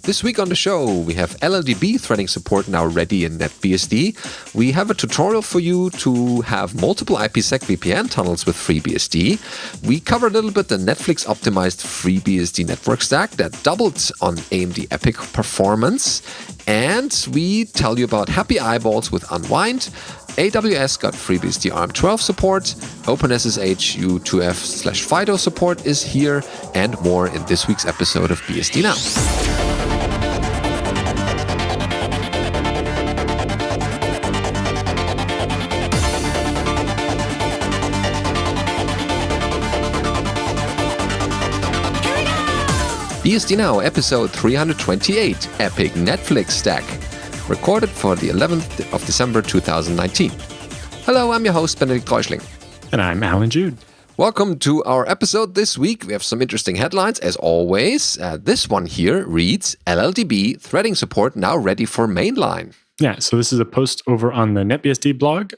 This week on the show, we have LLDB threading support now ready in NetBSD. We have a tutorial for you to have multiple IPSec VPN tunnels with FreeBSD. We cover a little bit the Netflix-optimized FreeBSD network stack that doubled on AMD EPYC performance. And we tell you about happy eyeballs with Unwind. AWS got FreeBSD ARM 12 support, OpenSSH U2F/FIDO support is here, and more in this week's episode of BSD Now. BSD Now, episode 328, EPYC Netflix Stack. Recorded for the 11th of December 2019. Hello, I'm your host, Benedikt Reuschling. And I'm Alan Jude. Welcome to our episode this week. We have some interesting headlines, as always. This one here reads, LLDB threading support now ready for mainline. Yeah, so this is a post over on the NetBSD blog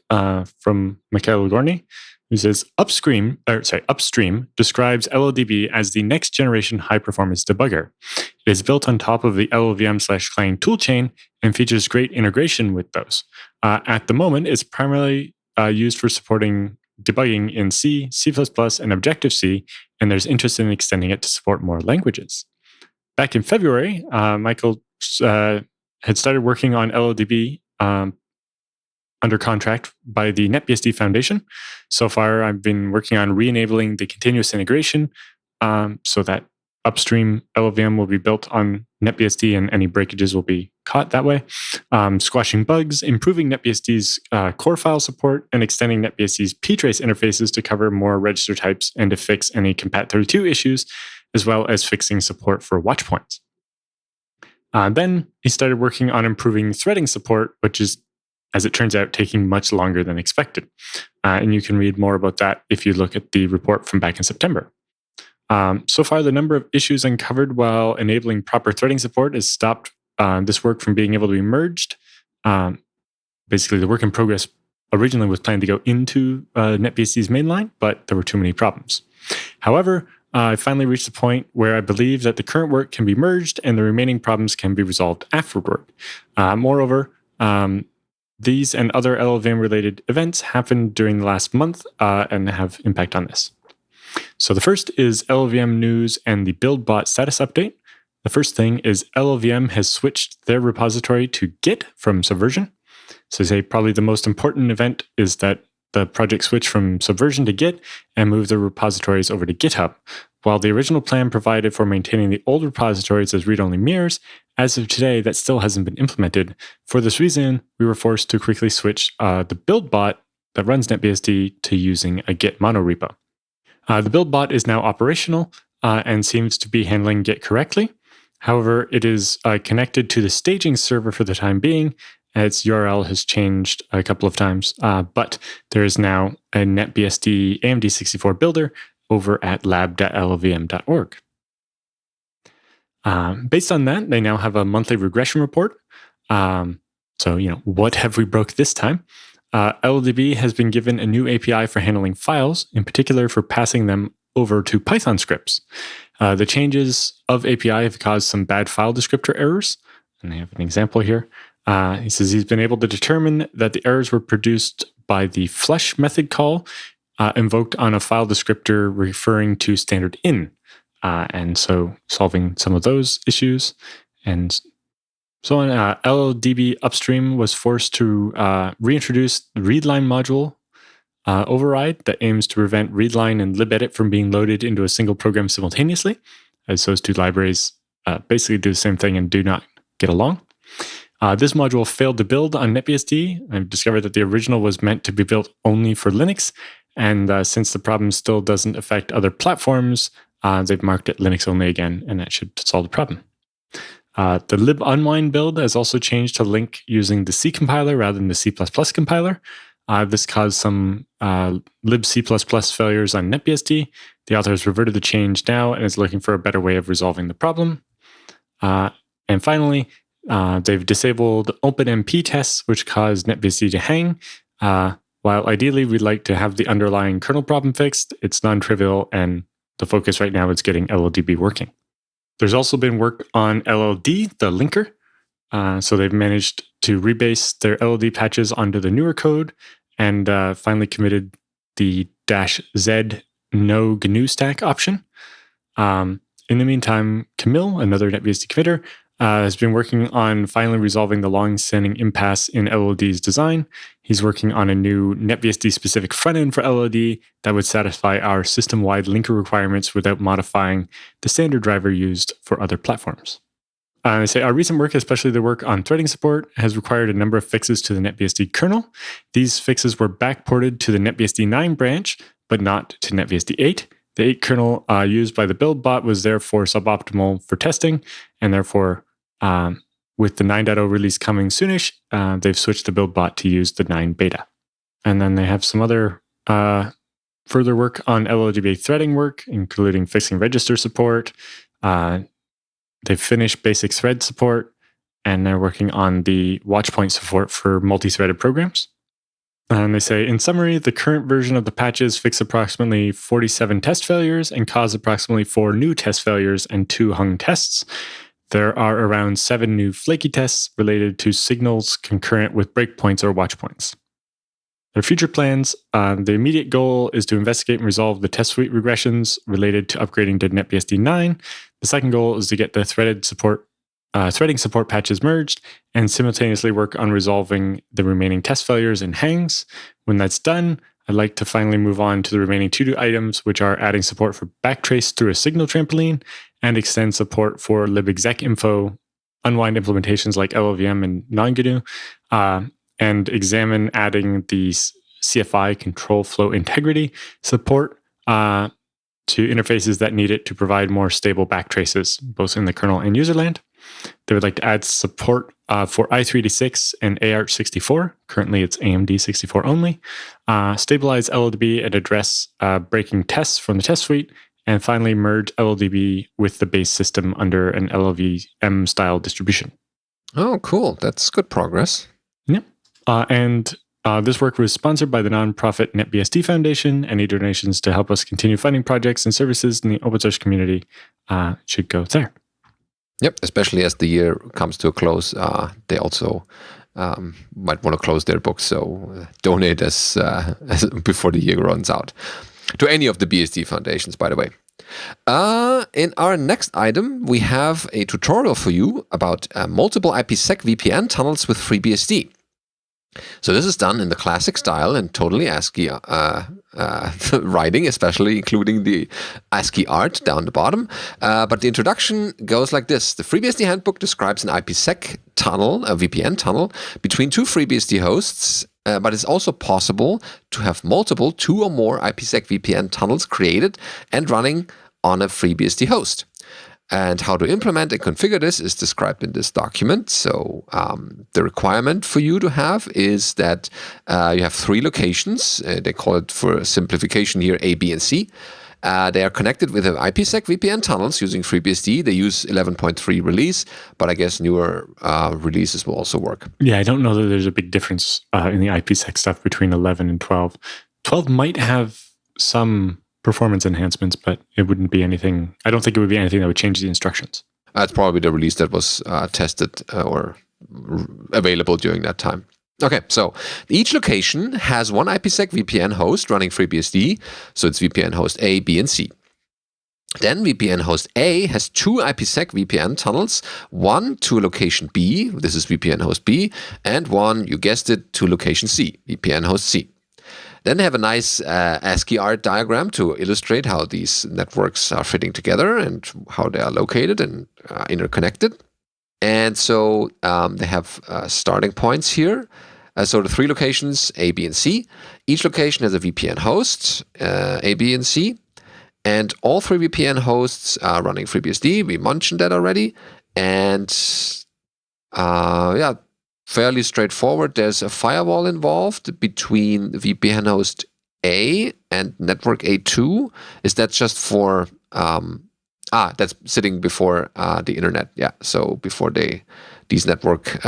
from Mikhail Gorny, who says, Upstream describes LLDB as the next generation high-performance debugger. It is built on top of the LLVM/Clang toolchain and features great integration with those. At the moment, it's primarily used for supporting debugging in C, C++, and Objective-C, and there's interest in extending it to support more languages. Back in February, Michael had started working on LLDB under contract by the NetBSD Foundation. So far, I've been working on re-enabling the continuous integration so that upstream LLVM will be built on NetBSD and any breakages will be caught that way. Squashing bugs, improving NetBSD's core file support, and extending NetBSD's ptrace interfaces to cover more register types and to fix any compat32 issues, as well as fixing support for watch points. Then he started working on improving threading support, which is, as it turns out, taking much longer than expected. And you can read more about that if you look at the report from back in September. So far, the number of issues uncovered while enabling proper threading support has stopped this work from being able to be merged. Basically, the work in progress originally was planned to go into NetBSD's mainline, but there were too many problems. However, I finally reached the point where I believe that the current work can be merged and the remaining problems can be resolved afterward. Moreover, these and other LLVM-related events happened during the last month and have impact on this. So the first is LLVM news and the BuildBot status update. The first thing is LLVM has switched their repository to Git from Subversion. So say probably the most important event is that the project switched from Subversion to Git and moved the repositories over to GitHub. While the original plan provided for maintaining the old repositories as read-only mirrors, as of today, that still hasn't been implemented. For this reason, we were forced to quickly switch the BuildBot that runs NetBSD to using a Git monorepo. The BuildBot is now operational and seems to be handling Git correctly. However, it is connected to the staging server for the time being. Its URL has changed a couple of times, but there is now a NetBSD AMD64 builder over at lab.llvm.org. Based on that, they now have a monthly regression report. So, what have we broke this time? LLDB has been given a new API for handling files, in particular for passing them over to Python scripts. The changes of API have caused some bad file descriptor errors, and I have an example here. He says he's been able to determine that the errors were produced by the flush method call invoked on a file descriptor referring to standard in. And so solving some of those issues and so on. LLDB upstream was forced to reintroduce the readline module override that aims to prevent readline and libedit from being loaded into a single program simultaneously, as those two libraries basically do the same thing and do not get along. This module failed to build on NetBSD. I've discovered that the original was meant to be built only for Linux, and since the problem still doesn't affect other platforms, they've marked it Linux only again, and that should solve the problem. The lib unwind build has also changed to link using the C compiler rather than the C++ compiler. This caused some libc++ failures on NetBSD. The author has reverted the change now and is looking for a better way of resolving the problem. And finally, they've disabled OpenMP tests, which cause NetBSD to hang. While ideally we'd like to have the underlying kernel problem fixed, it's non-trivial, and the focus right now is getting LLDB working. There's also been work on LLD, the linker. So they've managed to rebase their LLD patches onto the newer code and finally committed the -z no GNU stack option. In the meantime, Camille, another NetBSD committer, has been working on finally resolving the long-standing impasse in LLD's design. He's working on a new NetBSD-specific front-end for LLD that would satisfy our system-wide linker requirements without modifying the standard driver used for other platforms. They say our recent work, especially the work on threading support, has required a number of fixes to the NetBSD kernel. These fixes were backported to the NetBSD 9 branch, but not to NetBSD 8. The 8 kernel used by the build bot was therefore suboptimal for testing, and therefore, with the 9.0 release coming soonish, they've switched the build bot to use the 9 beta. And then they have some other further work on LLDB threading work, including fixing register support. They've finished basic thread support, and they're working on the watchpoint support for multi-threaded programs. And they say, in summary, the current version of the patches fix approximately 47 test failures and cause approximately 4 new test failures and 2 hung tests. There are around 7 new flaky tests related to signals concurrent with breakpoints or watchpoints. Their future plans, the immediate goal is to investigate and resolve the test suite regressions related to upgrading to NetBSD 9. The second goal is to get the threading support patches merged and simultaneously work on resolving the remaining test failures and hangs. When that's done, I'd like to finally move on to the remaining to-do items, which are adding support for backtrace through a signal trampoline and extend support for libexec-info, unwind implementations like LLVM and non-GNU, and examine adding the CFI control flow integrity support to interfaces that need it to provide more stable backtraces, both in the kernel and user land. They would like to add support for i386 and AArch64. Currently, it's AMD 64 only. Stabilize LLDB and address breaking tests from the test suite. And finally, merge LLDB with the base system under an LLVM style distribution. Oh, cool. That's good progress. Yeah. This work was sponsored by the nonprofit NetBSD Foundation. Any donations to help us continue funding projects and services in the open source community should go there. Yep, especially as the year comes to a close, they also might want to close their books. So donate as before the year runs out. To any of the BSD foundations, by the way. In our next item, we have a tutorial for you about multiple IPSec VPN tunnels with FreeBSD. So this is done in the classic style and totally ASCII writing, especially including the ASCII art down the bottom. But the introduction goes like this. The FreeBSD handbook describes an IPSec tunnel, a VPN tunnel, between 2 FreeBSD hosts, but it's also possible to have multiple 2 or more IPSec VPN tunnels created and running on a FreeBSD host. And how to implement and configure this is described in this document. So the requirement for you to have is that you have 3 locations. They call it, for simplification here, A, B, and C. They are connected with an IPSec VPN tunnels using FreeBSD. They use 11.3 release, but I guess newer releases will also work. Yeah, I don't know that there's a big difference in the IPSec stuff between 11 and 12. 12 might have some performance enhancements, but it wouldn't be anything. I don't think it would be anything that would change the instructions. That's probably the release that was tested or available during that time. Okay, so each location has one IPSec VPN host running FreeBSD, so it's VPN host A, B, and C. Then VPN host A has 2 IPSec VPN tunnels, one to location B, this is VPN host B, and one, you guessed it, to location C, VPN host C. Then they have a nice ASCII art diagram to illustrate how these networks are fitting together and how they are located and interconnected. And so they have starting points here. So the 3 locations, A, B, and C. Each location has a VPN host, A, B, and C. And all 3 VPN hosts are running FreeBSD. We mentioned that already. And fairly straightforward. There's a firewall involved between VPN host A and network A2. Is that just for... that's sitting before the internet. Yeah, so before these network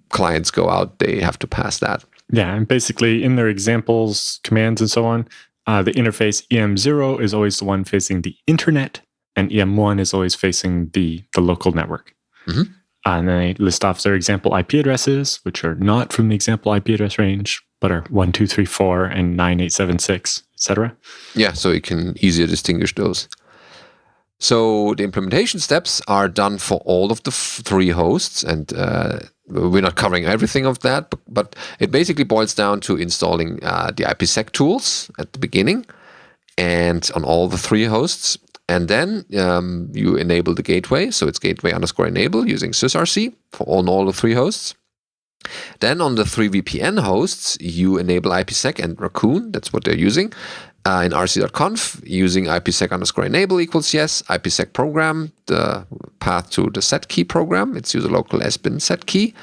clients go out, they have to pass that. Yeah, and basically in their examples, commands, and so on, the interface EM0 is always the one facing the internet. and EM1 is always facing the local network. Mm-hmm. And then they list off their example IP addresses, which are not from the example IP address range, but are 1234 and 9876, etc. Yeah, so you can easier distinguish those. So the implementation steps are done for all of the 3 hosts, and we're not covering everything of that, but it basically boils down to installing the IPSec tools at the beginning and on all the 3 hosts. And then you enable the gateway, so it's gateway_enable using sysrc for all the 3 hosts. Then on the 3 VPN hosts, you enable IPSec and Raccoon, that's what they're using. In rc.conf, using IPSec_enable equals yes, IPSec program, the path to the set key program, it's user local sbin set key.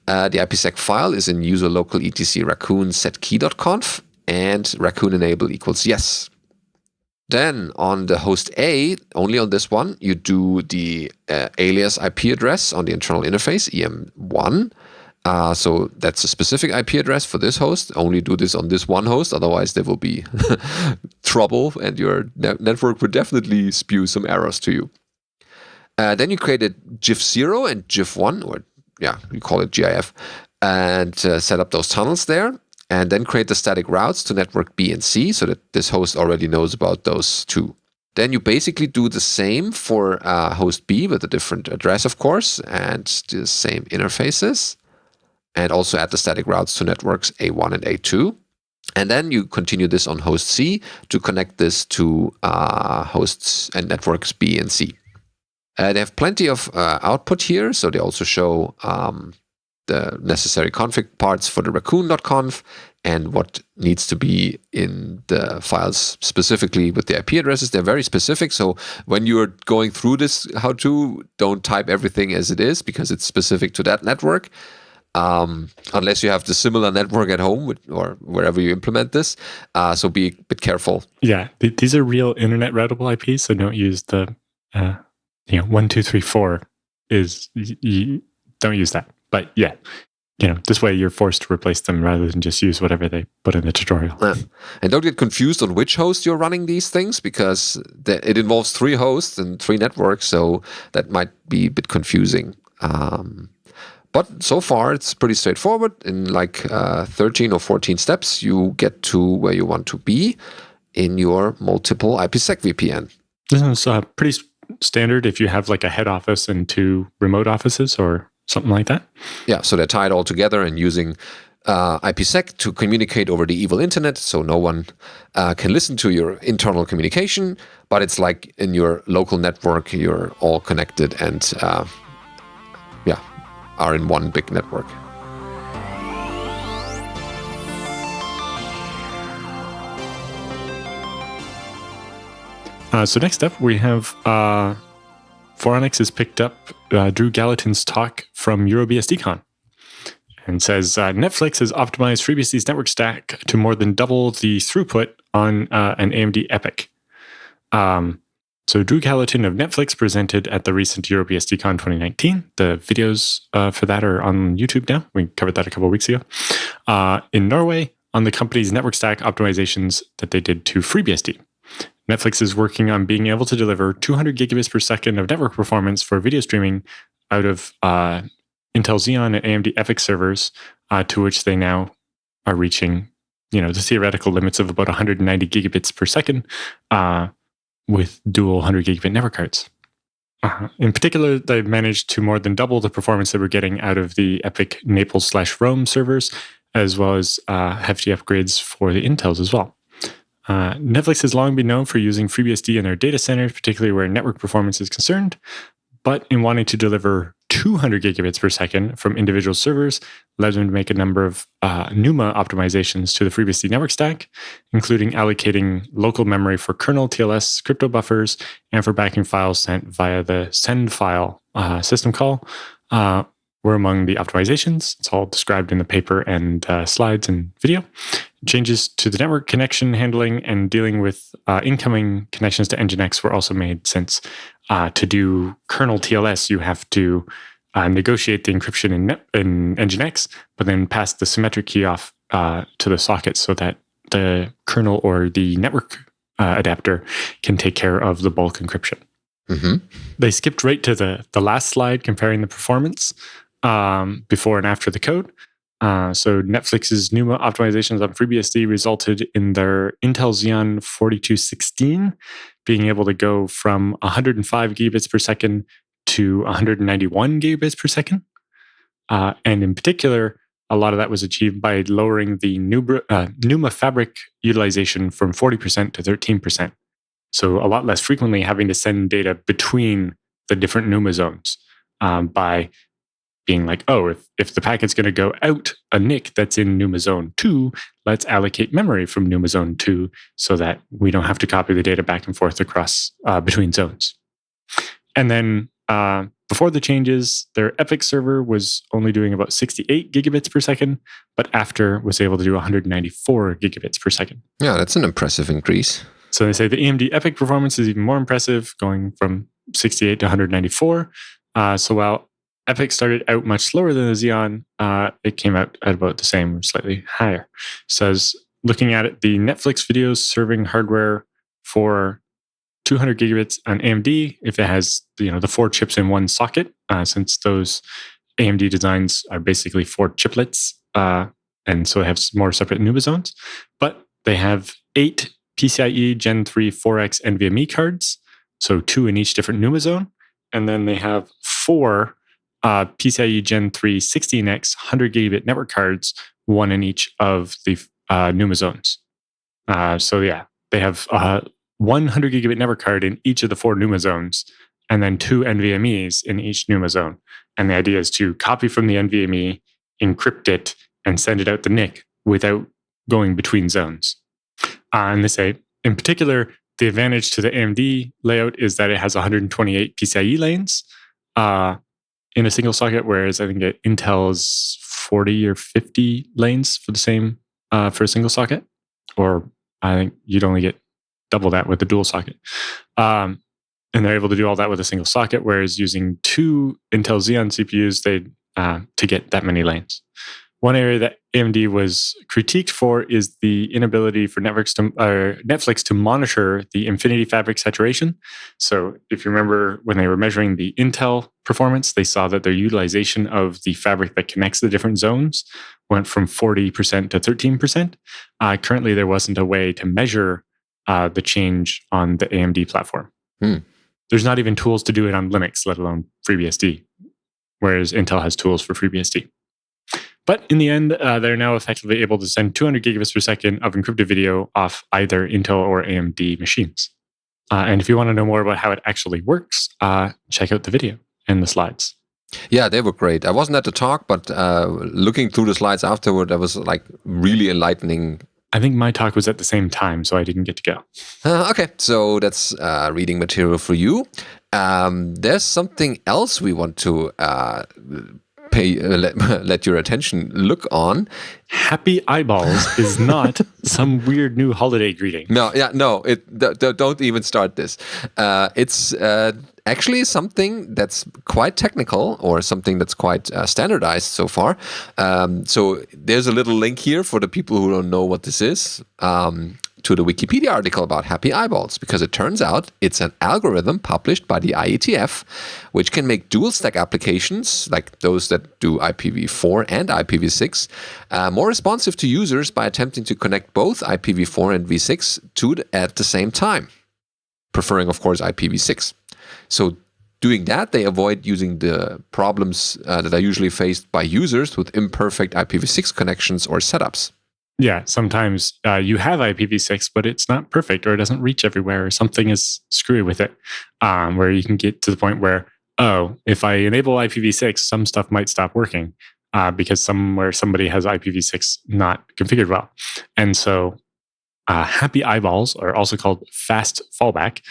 The IPSec file is in user local etc raccoon setkey.conf, and raccoon enable equals yes. Then on the host A, only on this one, you do the alias IP address on the internal interface, EM1. So that's a specific IP address for this host. Only do this on this one host, otherwise there will be trouble and your network will definitely spew some errors to you. Then you created GIF0 and GIF1, or you call it GIF, and set up those tunnels there. And then create the static routes to network B and C so that this host already knows about those 2. Then you basically do the same for host B with a different address, of course, and the same interfaces. And also add the static routes to networks A1 and A2. And then you continue this on host C to connect this to hosts and networks B and C. They have plenty of output here, so they also show the necessary config parts for the raccoon.conf and what needs to be in the files specifically with the IP addresses. They're very specific, so when you're going through this how-to, don't type everything as it is because it's specific to that network. Unless you have the similar network at home or wherever you implement this. So be a bit careful. Yeah, these are real internet routable IPs, so don't use the 1234 don't use that. But yeah, this way you're forced to replace them rather than just use whatever they put in the tutorial. And don't get confused on which host you're running these things, because it involves 3 hosts and 3 networks, so that might be a bit confusing. But so far, it's pretty straightforward. In like 13 or 14 steps, you get to where you want to be in your multiple IPSec VPN. This is pretty standard if you have like a head office and 2 remote offices or something like that. Yeah, so they're tied all together and using IPSec to communicate over the evil internet, so no one can listen to your internal communication, but it's like in your local network, you're all connected and are in one big network. So next up, we have Phoronix has picked up Drew Gallatin's talk from EuroBSDCon and says Netflix has optimized FreeBSD's network stack to more than double the throughput on an AMD EPYC. So Drew Gallatin of Netflix presented at the recent EuroBSDCon 2019. The videos for that are on YouTube now. We covered that a couple of weeks ago. In Norway, on the company's network stack optimizations that they did to FreeBSD. Netflix is working on being able to deliver 200 gigabits per second of network performance for video streaming out of Intel Xeon and AMD EPYC servers, to which they now are reaching, the theoretical limits of about 190 gigabits per second with dual 100 gigabit network cards. In particular, they've managed to more than double the performance they were getting out of the EPYC Naples/Rome servers, as well as hefty upgrades for the Intels as well. Netflix has long been known for using FreeBSD in their data centers, particularly where network performance is concerned, but in wanting to deliver 200 gigabits per second from individual servers led them to make a number of NUMA optimizations to the FreeBSD network stack, including allocating local memory for kernel TLS crypto buffers and for backing files sent via the send file system call were among the optimizations. It's all described in the paper and slides and video. Changes to the network connection handling and dealing with incoming connections to Nginx were also made, since to do kernel TLS, you have to negotiate the encryption in Nginx, but then pass the symmetric key off to the socket so that the kernel or the network adapter can take care of the bulk encryption. They skipped right to the last slide comparing the performance before and after the code. So Netflix's NUMA optimizations on FreeBSD resulted in their Intel Xeon 4216 being able to go from 105 gigabits per second to 191 gigabits per second. And in particular, a lot of that was achieved by lowering the NUMA fabric utilization from 40% to 13%. So a lot less frequently having to send data between the different NUMA zones by being like, oh, if the packet's going to go out a NIC that's in NUMA zone 2, let's allocate memory from NUMA zone 2 so that we don't have to copy the data back and forth across between zones. And then before the changes, their EPYC server was only doing about 68 gigabits per second, but after was able to do 194 gigabits per second. Yeah, that's an impressive increase. So they say the AMD EPYC performance is even more impressive, going from 68 to 194. So while EPYC started out much slower than the Xeon, it came out at about the same or slightly higher. Says, looking at it, the Netflix videos serving hardware for 200 gigabits on AMD, if it has the 4 chips in one socket, since those AMD designs are basically 4 chiplets, and so they have more separate NUMA zones. But they have 8 PCIe Gen 3 4X NVMe cards, so 2 in each different NUMA zone. And then they have 4 PCIe Gen 3 16X 100 gigabit network cards, 1 in each of the NUMA zones. So yeah, they have 100 gigabit network card in each of the 4 NUMA zones, and then 2 NVMEs in each NUMA zone. And the idea is to copy from the NVMe, encrypt it, and send it out the NIC without going between zones. And they say, in particular, the advantage to the AMD layout is that it has 128 PCIe lanes in a single socket, whereas I think Intel's 40 or 50 lanes for the same for a single socket, or I think you'd only get double that with the dual socket. And they're able to do all that with a single socket, whereas using 2 Intel Xeon CPUs, they to get that many lanes. One area that AMD was critiqued for is the inability for Netflix to monitor the Infinity Fabric saturation. So if you remember when they were measuring the Intel performance, they saw that their utilization of the fabric that connects the different zones went from 40% to 13%. Currently, there wasn't a way to measure the change on the AMD platform. There's not even tools to do it on Linux, let alone FreeBSD, whereas Intel has tools for FreeBSD. But in the end, they're now effectively able to send 200 gigabits per second of encrypted video off either Intel or AMD machines. And if you want to know more about how it actually works, check out the video and the slides. Yeah, they were great. I wasn't at the talk, but looking through the slides afterward, that was like really enlightening. I think my talk was at the same time, so I didn't get to go. Okay, so that's reading material for you. There's something else we want to let your attention look on. Happy eyeballs is not some weird new holiday greeting. No. Don't even start this. It's actually something that's quite technical, or something that's quite standardized so far. So there's a little link here for the people who don't know what this is. To the Wikipedia article about happy eyeballs, because it turns out it's an algorithm published by the IETF, which can make dual stack applications, like those that do IPv4 and IPv6, more responsive to users by attempting to connect both IPv4 and v6 at the same time, preferring, of course, IPv6. So doing that, they avoid using the problems that are usually faced by users with imperfect IPv6 connections or setups. Yeah, sometimes you have IPv6, but it's not perfect, or it doesn't reach everywhere, or something is screwy with it, where you can get to the point where, if I enable IPv6, some stuff might stop working because somebody has IPv6 not configured well. And so happy eyeballs, or also called fast fallback,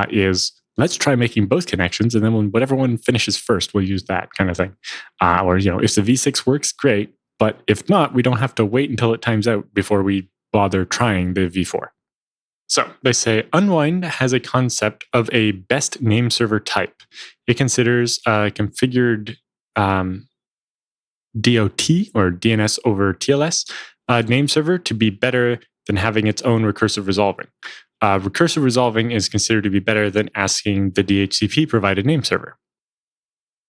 is let's try making both connections, and then when whatever one finishes first, we'll use that kind of thing. Or if the v6 works, great. But if not, we don't have to wait until it times out before we bother trying the v4. So they say Unwind has a concept of a best name server type. It considers a configured DOT, or DNS over TLS, name server to be better than having its own recursive resolving. recursive resolving is considered to be better than asking the DHCP provided name server.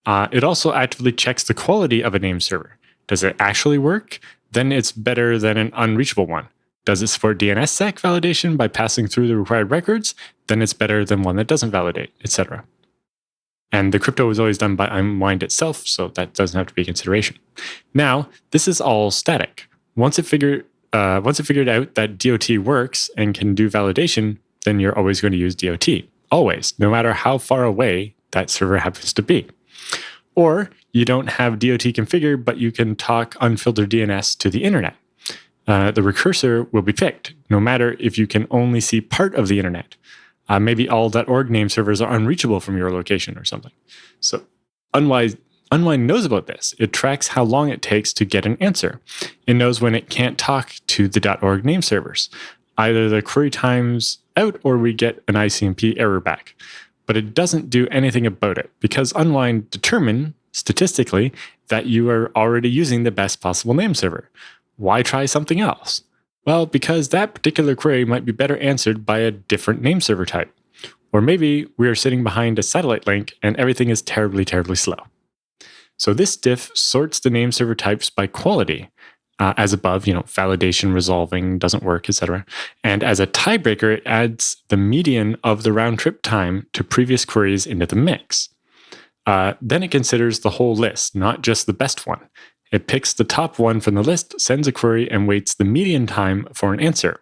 It also actively checks the quality of a name server. Does it actually work? Then it's better than an unreachable one. Does it support DNSSEC validation by passing through the required records? Then it's better than one that doesn't validate, etc. And the crypto is always done by Unwind itself, so that doesn't have to be a consideration. Now, this is all static. Once it figured out that DOT works and can do validation, then you're always going to use DOT. Always, no matter how far away that server happens to be. Or you don't have DOT configured, but you can talk unfiltered DNS to the internet. The recursor will be picked, no matter if you can only see part of the internet. Maybe all .org name servers are unreachable from your location or something. So Unwind knows about this. It tracks how long it takes to get an answer. It knows when it can't talk to the .org name servers. Either the query times out or we get an ICMP error back. But it doesn't do anything about it because Unwind determined statistically that you are already using the best possible name server. Why try something else? Well, because that particular query might be better answered by a different name server type. Or maybe we are sitting behind a satellite link and everything is terribly, terribly slow. So this diff sorts the name server types by quality. As above, validation, resolving, doesn't work, etc. And as a tiebreaker, it adds the median of the round trip time to previous queries into the mix. Then it considers the whole list, not just the best one. It picks the top one from the list, sends a query, and waits the median time for an answer.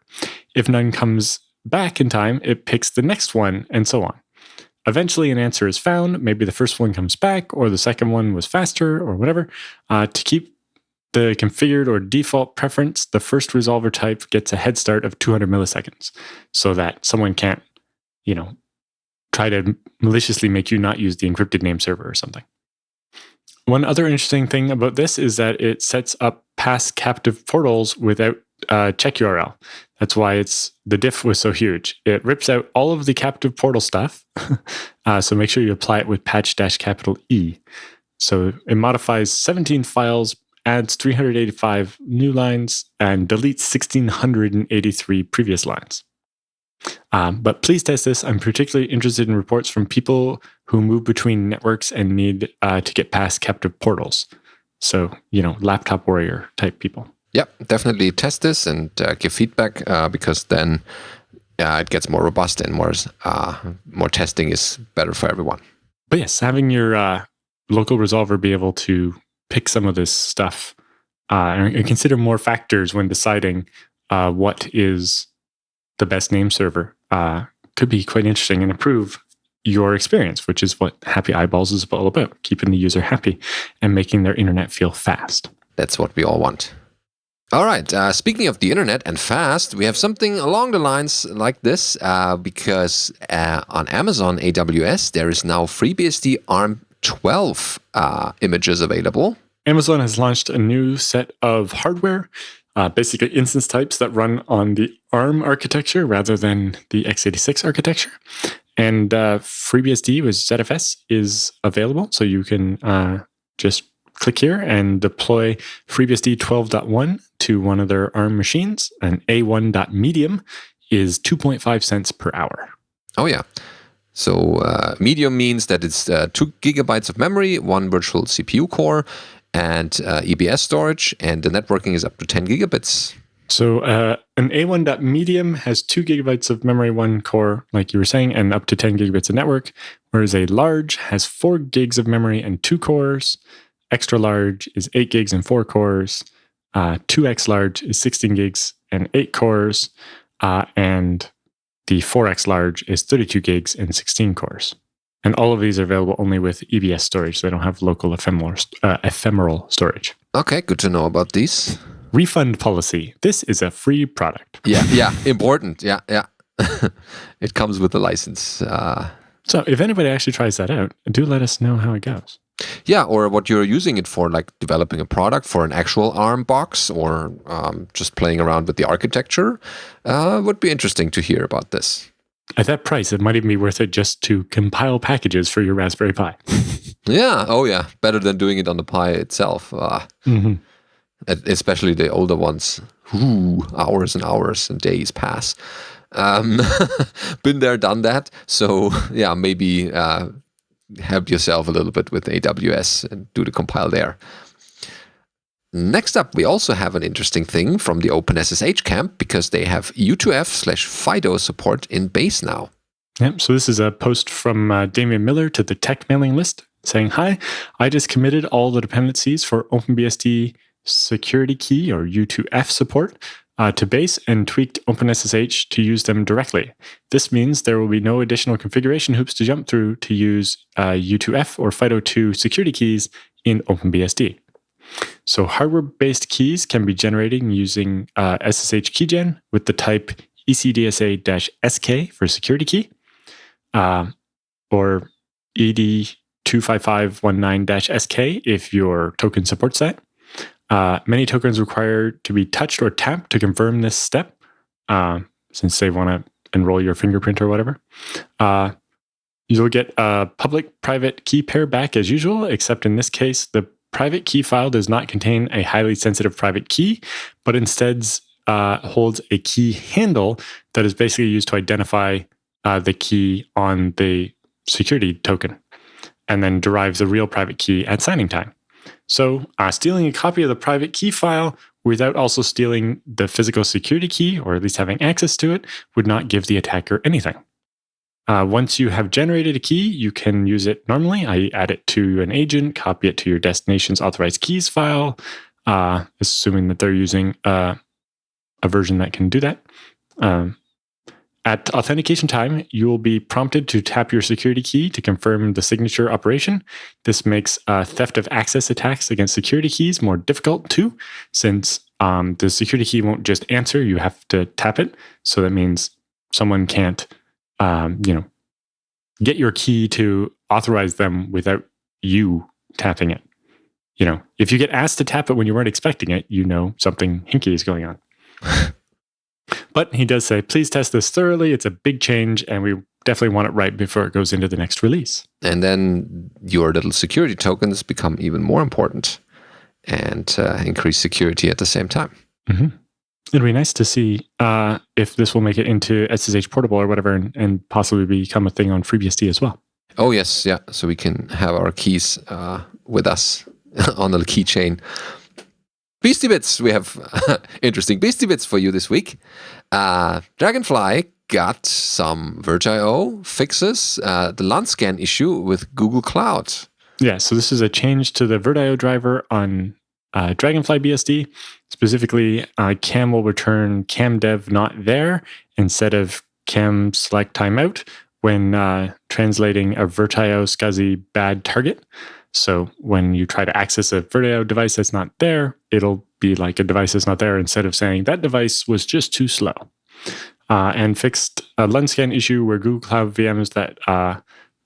If none comes back in time, it picks the next one, and so on. Eventually, an answer is found. Maybe the first one comes back, or the second one was faster, or whatever. To keep the configured or default preference, the first resolver type gets a head start of 200 milliseconds, so that someone can't, try to maliciously make you not use the encrypted name server or something. One other interesting thing about this is that it sets up past captive portals without check URL. That's why the diff was so huge. It rips out all of the captive portal stuff. So make sure you apply it with patch-E. So it modifies 17 files, adds 385 new lines, and deletes 1,683 previous lines. But please test this. I'm particularly interested in reports from people who move between networks and need to get past captive portals. So, laptop warrior type people. Yep, definitely test this and give feedback because then it gets more robust and more testing is better for everyone. But yes, having your local resolver be able to pick some of this stuff and consider more factors when deciding what is the best name server could be quite interesting and improve your experience, which is what Happy Eyeballs is all about, keeping the user happy and making their internet feel fast. That's what we all want. All right, speaking of the internet and fast, we have something along the lines like this because on Amazon AWS, there is now FreeBSD ARM 12 images available. Amazon has launched a new set of hardware, basically instance types that run on the ARM architecture rather than the x86 architecture. And FreeBSD with ZFS is available, so you can just click here and deploy FreeBSD 12.1 to one of their ARM machines. And A1.medium is 2.5 cents per hour. Oh, yeah. So medium means that it's 2 gigabytes of memory, 1 virtual CPU core, and EBS storage, and the networking is up to 10 gigabits. So an A1.medium has 2 gigabytes of memory, 1 core, like you were saying, and up to 10 gigabits of network, whereas a large has 4 gigs of memory and 2 cores. Extra large is 8 gigs and 4 cores. 2X large is 16 gigs and 8 cores. And the 4X large is 32 gigs and 16 cores. And all of these are available only with EBS storage. So they don't have local ephemeral storage. Okay, good to know about these. Refund policy. This is a free product. Yeah, important. Yeah. It comes with a license. So if anybody actually tries that out, do let us know how it goes. Yeah, or what you're using it for, like developing a product for an actual ARM box or just playing around with the architecture. Would be interesting to hear about this. At that price, it might even be worth it just to compile packages for your Raspberry Pi. Yeah, oh yeah, better than doing it on the Pi itself. Especially the older ones. Hours and hours and days pass. Been there, done that. So yeah, maybe help yourself a little bit with AWS and do the compile there. Next up, we also have an interesting thing from the OpenSSH camp because they have U2F/FIDO support in base now. Yep, so this is a post from Damian Miller to the tech mailing list saying, "Hi, I just committed all the dependencies for OpenBSD security key or U2F support to base and tweaked OpenSSH to use them directly. This means there will be no additional configuration hoops to jump through to use U2F or FIDO2 security keys in OpenBSD. So hardware-based keys can be generated using SSH keygen with the type ECDSA-SK for security key, or ED25519-SK if your token supports that. Many tokens require to be touched or tapped to confirm this step, since they want to enroll your fingerprint or whatever. You'll get a public-private key pair back as usual, except in this case, the private key file does not contain a highly sensitive private key, but instead holds a key handle that is basically used to identify the key on the security token, and then derives a real private key at signing time. So stealing a copy of the private key file without also stealing the physical security key, or at least having access to it, would not give the attacker anything. Once you have generated a key, you can use it normally. I add it to an agent, copy it to your destination's authorized keys file, assuming that they're using a version that can do that. At authentication time, you will be prompted to tap your security key to confirm the signature operation. This makes theft of access attacks against security keys more difficult too, since the security key won't just answer, you have to tap it. So that means someone can't get your key to authorize them without you tapping it. If you get asked to tap it when you weren't expecting it, something hinky is going on. But he does say, please test this thoroughly. It's a big change, and we definitely want it right before it goes into the next release. And then your little security tokens become even more important and increase security at the same time. Mm-hmm. It'd be nice to see if this will make it into SSH Portable or whatever, and possibly become a thing on FreeBSD as well. Oh, yes. Yeah. So we can have our keys with us on the keychain. Beastie Bits. We have interesting Beastie Bits for you this week. Dragonfly got some Virg.io fixes, the LAN-scan issue with Google Cloud. Yeah, so this is a change to the Virg.io driver on Dragonfly BSD. Specifically, cam will return camdev not there instead of cam select timeout when translating a Virg.io SCSI bad target. So when you try to access a Virg.io device that's not there, it'll be like a device that's not there instead of saying that device was just too slow. And fixed a LAN-scan issue where Google Cloud VMs that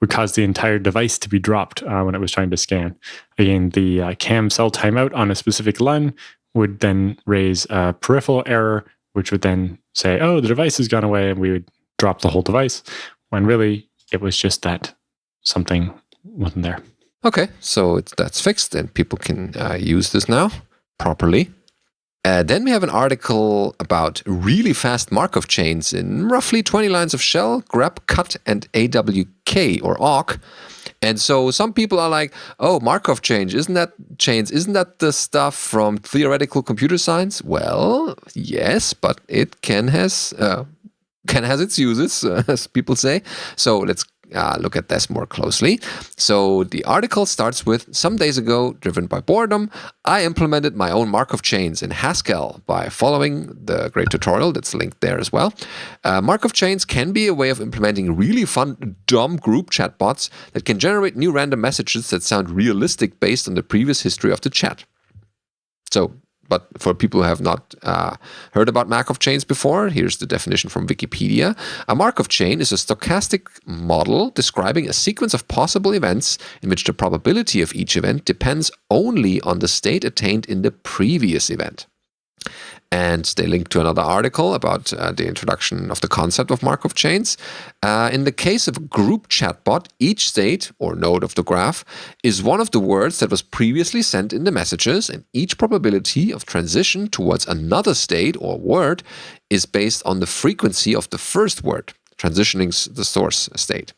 would cause the entire device to be dropped when it was trying to scan. Again, the cam cell timeout on a specific LUN would then raise a peripheral error, which would then say, oh, the device has gone away, and we would drop the whole device, when really it was just that something wasn't there. Okay, so that's fixed, and people can use this now properly. Then we have an article about really fast Markov chains in roughly 20 lines of shell, grep, cut, and AWK or awk. And so some people are like, oh, Markov chains, isn't that the stuff from theoretical computer science? Well, yes, but it can has its uses, as people say. So let's look at this more closely. So the article starts with, some days ago, driven by boredom, I implemented my own Markov chains in Haskell by following the great tutorial that's linked there as well. Markov chains can be a way of implementing really fun, dumb group chatbots that can generate new random messages that sound realistic based on the previous history of the chat. But for people who have not heard about Markov chains before, here's the definition from Wikipedia. A Markov chain is a stochastic model describing a sequence of possible events in which the probability of each event depends only on the state attained in the previous event. And they link to another article about the introduction of the concept of Markov chains. In the case of a group chatbot, each state or node of the graph is one of the words that was previously sent in the messages, and each probability of transition towards another state or word is based on the frequency of the first word, transitioning the source state,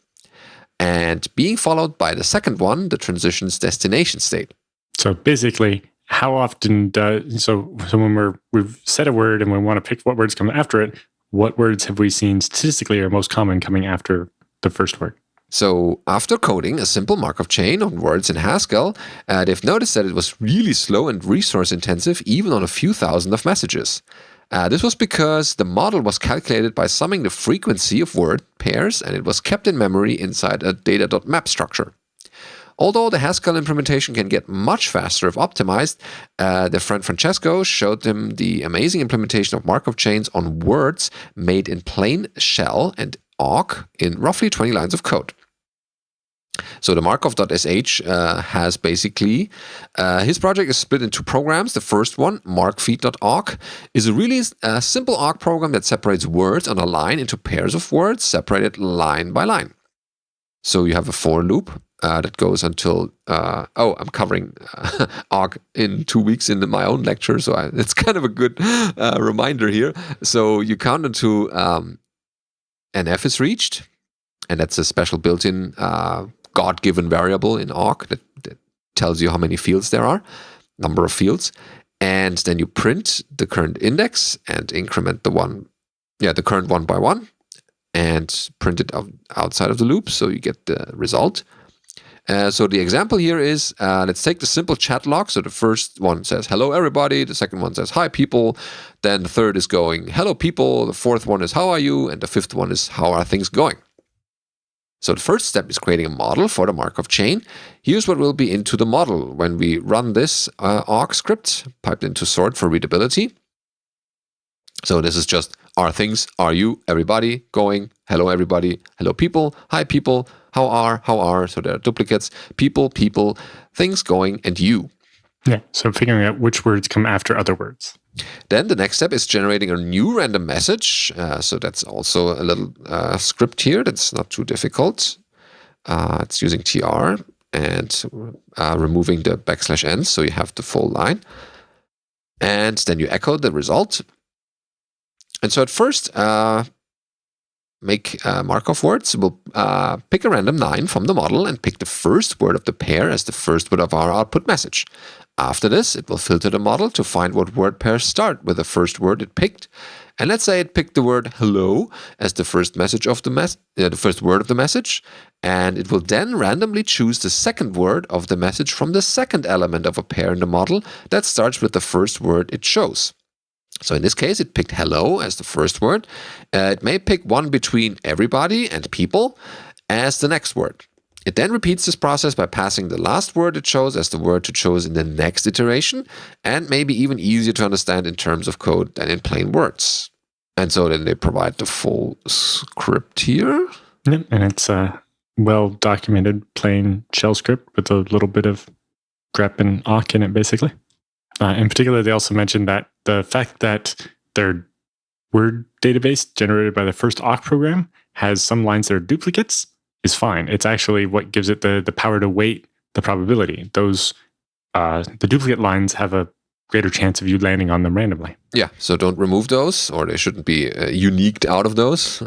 and being followed by the second one, the transition's destination state. So basically, how often so when we've said a word and we want to pick what words come after it, what words have we seen statistically are most common coming after the first word? So after coding a simple Markov chain on words in Haskell, they've noticed that it was really slow and resource intensive, even on a few thousand of messages. This was because the model was calculated by summing the frequency of word pairs, and it was kept in memory inside a data.map structure. Although the Haskell implementation can get much faster if optimized, their friend Francesco showed him the amazing implementation of Markov chains on words made in plain shell and awk in roughly 20 lines of code. So the Markov.sh has basically, his project is split into programs. The first one, markfeed.awk, is a really simple awk program that separates words on a line into pairs of words separated line by line. So you have a for loop that goes until, I'm covering awk in 2 weeks in my own lecture, so it's kind of a good reminder here. So you count until NF is reached, and that's a special built-in God-given variable in awk that tells you how many fields there are, number of fields, and then you print the current index and increment the current one by one, and print it outside of the loop, so you get the result. So the example here is, let's take the simple chat log. So the first one says, hello everybody. The second one says, hi people. Then the third is going, hello people. The fourth one is, how are you? And the fifth one is, how are things going? So the first step is creating a model for the Markov chain. Here's what will be into the model when we run this awk script, piped into sort for readability. So this is just, are things, are you, everybody, going, hello everybody, hello people, hi people, how are, so there are duplicates, people, things going, and you. Yeah, so figuring out which words come after other words. Then the next step is generating a new random message. So that's also a little script here that's not too difficult. It's using tr and removing the \n, so you have the full line. And then you echo the result. And so at first, make Markov words. We'll pick a random 9 from the model and pick the first word of the pair as the first word of our output message. After this, it will filter the model to find what word pairs start with the first word it picked. And let's say it picked the word hello as the first message of the first word of the message. And it will then randomly choose the second word of the message from the second element of a pair in the model that starts with the first word it chose. So in this case, it picked hello as the first word. It may pick one between everybody and people as the next word. It then repeats this process by passing the last word it chose as the word to choose in the next iteration, and maybe even easier to understand in terms of code than in plain words. And so then they provide the full script here. Yep, and it's a well-documented plain shell script with a little bit of grep and awk in it, basically. In particular, they also mentioned that the fact that their word database generated by the first awk program has some lines that are duplicates is fine. It's actually what gives it the power to weight the probability. Those the duplicate lines have a greater chance of you landing on them randomly. Yeah, so don't remove those, or they shouldn't be uniqued out of those,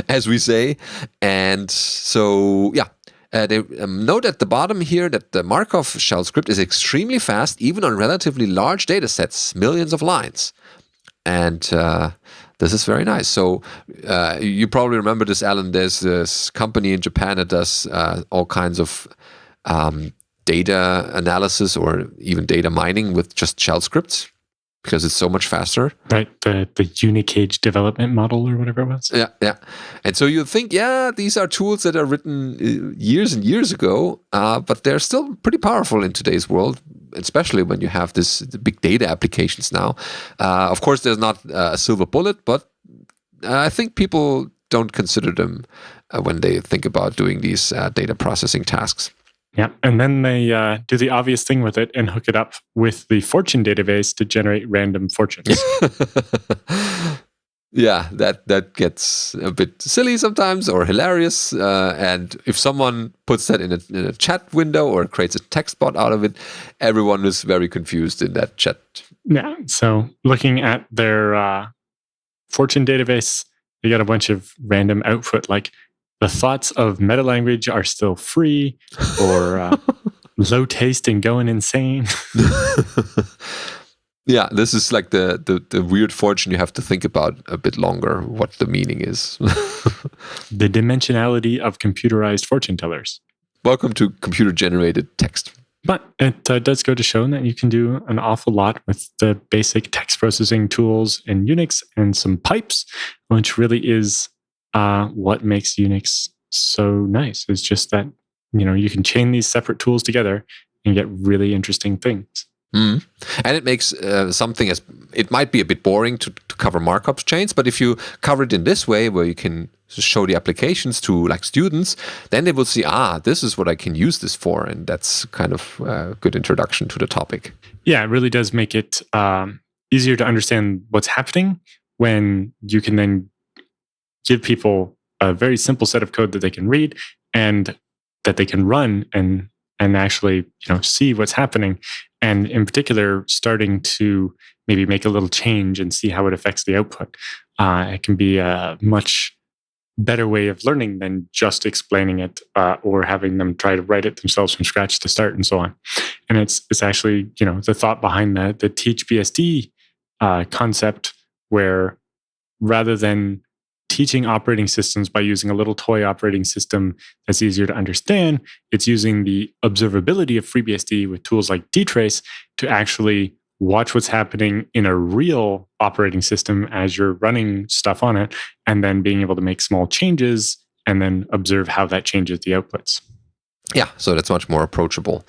as we say. And so, yeah. They note at the bottom here that the Markov shell script is extremely fast, even on relatively large data sets, millions of lines. And this is very nice. So you probably remember this, Alan. There's this company in Japan that does all kinds of data analysis or even data mining with just shell scripts, because it's so much faster. Right, the Unicage development model or whatever it was. Yeah. And so you think, these are tools that are written years and years ago, but they're still pretty powerful in today's world, especially when you have the big data applications now. Of course, there's not a silver bullet, but I think people don't consider them when they think about doing these data processing tasks. Yeah, and then they do the obvious thing with it and hook it up with the fortune database to generate random fortunes. Yeah, that gets a bit silly sometimes or hilarious. And if someone puts that in a chat window or creates a text bot out of it, everyone is very confused in that chat. Yeah, so looking at their fortune database, they got a bunch of random output like the thoughts of meta language are still free, or low taste and going insane. Yeah, this is like the weird fortune you have to think about a bit longer, what the meaning is. The dimensionality of computerized fortune tellers. Welcome to computer-generated text. But it does go to show that you can do an awful lot with the basic text processing tools in Unix and some pipes, which really is what makes Unix so nice. It's just that, you can chain these separate tools together and get really interesting things. And it makes something it might be a bit boring to cover markup chains, but if you cover it in this way, where you can show the applications to like students, then they will see, this is what I can use this for, and that's kind of a good introduction to the topic. Yeah, it really does make it easier to understand what's happening when you can then give people a very simple set of code that they can read and that they can run and actually see what's happening. And in particular, starting to maybe make a little change and see how it affects the output. It can be a much better way of learning than just explaining it or having them try to write it themselves from scratch to start and so on. And it's actually, the thought behind the Teach BSD concept, where rather than teaching operating systems by using a little toy operating system that's easier to understand, it's using the observability of FreeBSD with tools like dtrace to actually watch what's happening in a real operating system as you're running stuff on it, and then being able to make small changes and then observe how that changes the outputs. Yeah, so that's much more approachable.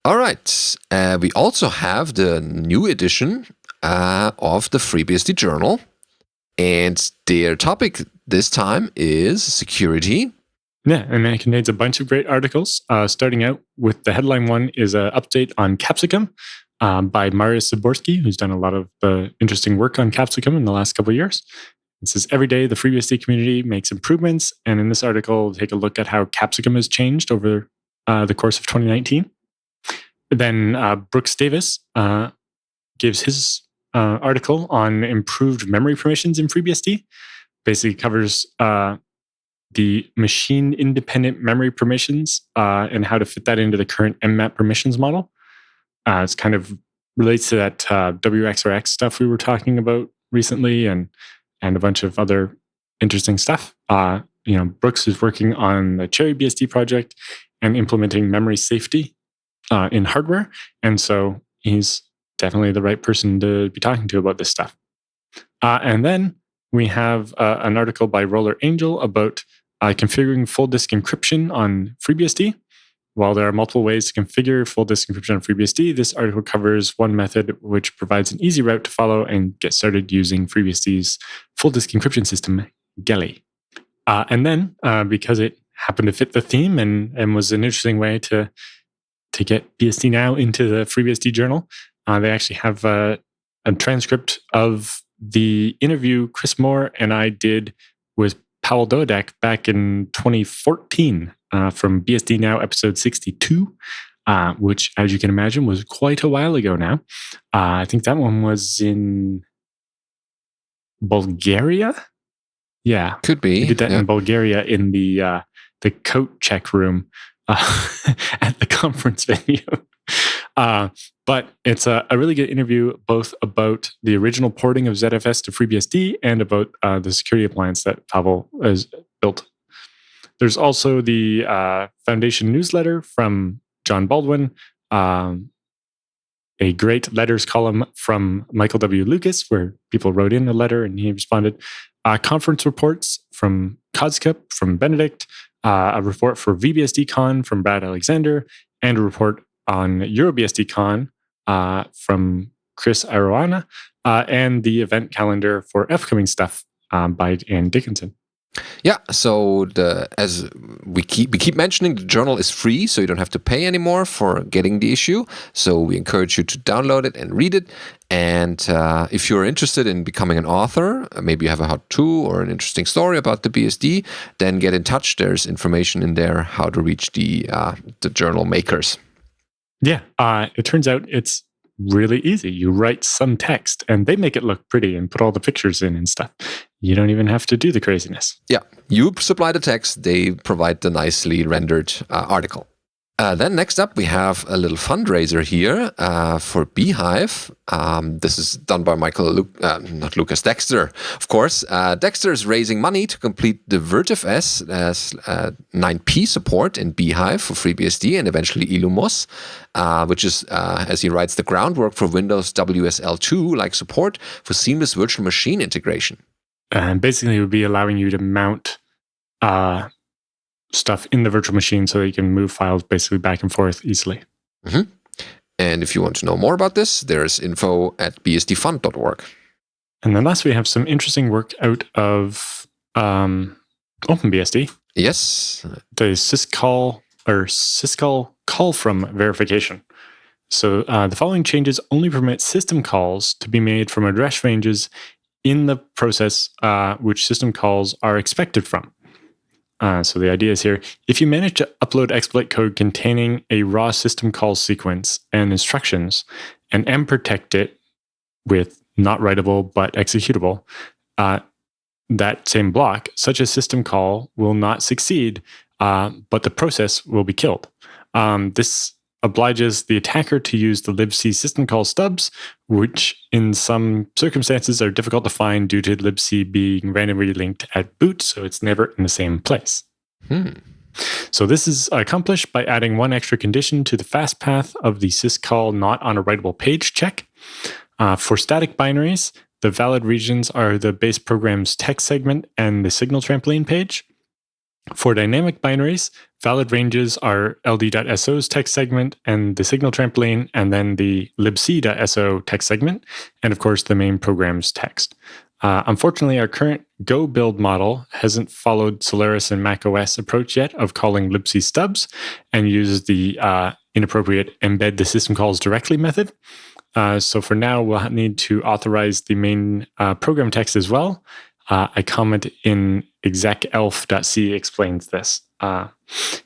All right. We also have the new edition of the FreeBSD journal. And their topic this time is security. Yeah, and it contains a bunch of great articles. Starting out with the headline one is an update on Capsicum by Mariusz Zaborski, who's done a lot of interesting work on Capsicum in the last couple of years. It says, every day the FreeBSD community makes improvements. And in this article, we'll take a look at how Capsicum has changed over the course of 2019. Then Brooks Davis gives his article on improved memory permissions in FreeBSD. Basically covers the machine-independent memory permissions and how to fit that into the current mmap permissions model. It's kind of relates to that WXRX stuff we were talking about recently, and a bunch of other interesting stuff. Brooks is working on the Cherry BSD project and implementing memory safety in hardware, and so he's definitely the right person to be talking to about this stuff. And then we have an article by Roller Angel about configuring full disk encryption on FreeBSD. While there are multiple ways to configure full disk encryption on FreeBSD, this article covers one method which provides an easy route to follow and get started using FreeBSD's full disk encryption system, Geli. And then, because it happened to fit the theme and was an interesting way to get BSD Now into the FreeBSD journal, they actually have a transcript of the interview Chris Moore and I did with Powell Dodek back in 2014 from BSD Now episode 62, which, as you can imagine, was quite a while ago now. I think that one was in Bulgaria. Yeah, could be. We did that in Bulgaria in the coat check room at the conference venue. But it's a really good interview, both about the original porting of ZFS to FreeBSD and about the security appliance that Pavel has built. There's also the Foundation newsletter from John Baldwin, a great letters column from Michael W. Lucas, where people wrote in a letter and he responded. Conference reports from CODSCUP from Benedict, a report for VBSDCon from Brad Alexander, and a report on EuroBSDCon from Chris Arowana, and the event calendar for upcoming stuff by Ann Dickinson. Yeah, so as we keep mentioning, the journal is free, so you don't have to pay anymore for getting the issue. So we encourage you to download it and read it. And if you're interested in becoming an author, maybe you have a how-to or an interesting story about the BSD, then get in touch. There's information in there how to reach the journal makers. Yeah, it turns out it's really easy. You write some text and they make it look pretty and put all the pictures in and stuff. You don't even have to do the craziness. Yeah, you supply the text, they provide the nicely rendered article. Then next up, we have a little fundraiser here for Beehive. This is done by Dexter, of course. Dexter is raising money to complete the VirtuFS 9P support in Beehive for FreeBSD and eventually Illumos, which is, as he writes, the groundwork for Windows WSL2-like support for seamless virtual machine integration. And basically, it would be allowing you to mount stuff in the virtual machine so that you can move files basically back and forth easily. Mm-hmm. And if you want to know more about this, there's info at bsdfund.org. And then last, we have some interesting work out of OpenBSD. Yes. The syscall call from verification. So the following changes only permit system calls to be made from address ranges in the process which system calls are expected from. So the idea is here, if you manage to upload exploit code containing a raw system call sequence and instructions and protect it with not writable but executable, that same block, such a system call will not succeed, but the process will be killed. This obliges the attacker to use the libc system call stubs, which in some circumstances are difficult to find due to libc being randomly linked at boot, so it's never in the same place. So this is accomplished by adding one extra condition to the fast path of the syscall not on a writable page check. For static binaries, the valid regions are the base program's text segment and the signal trampoline page. For dynamic binaries, valid ranges are ld.so's text segment and the signal trampoline, and then the libc.so text segment, and of course the main program's text. Unfortunately, our current Go build model hasn't followed Solaris and macOS approach yet of calling libc stubs and uses the inappropriate embed the system calls directly method. So for now, we'll need to authorize the main program text as well. A comment in execelf.c explains this.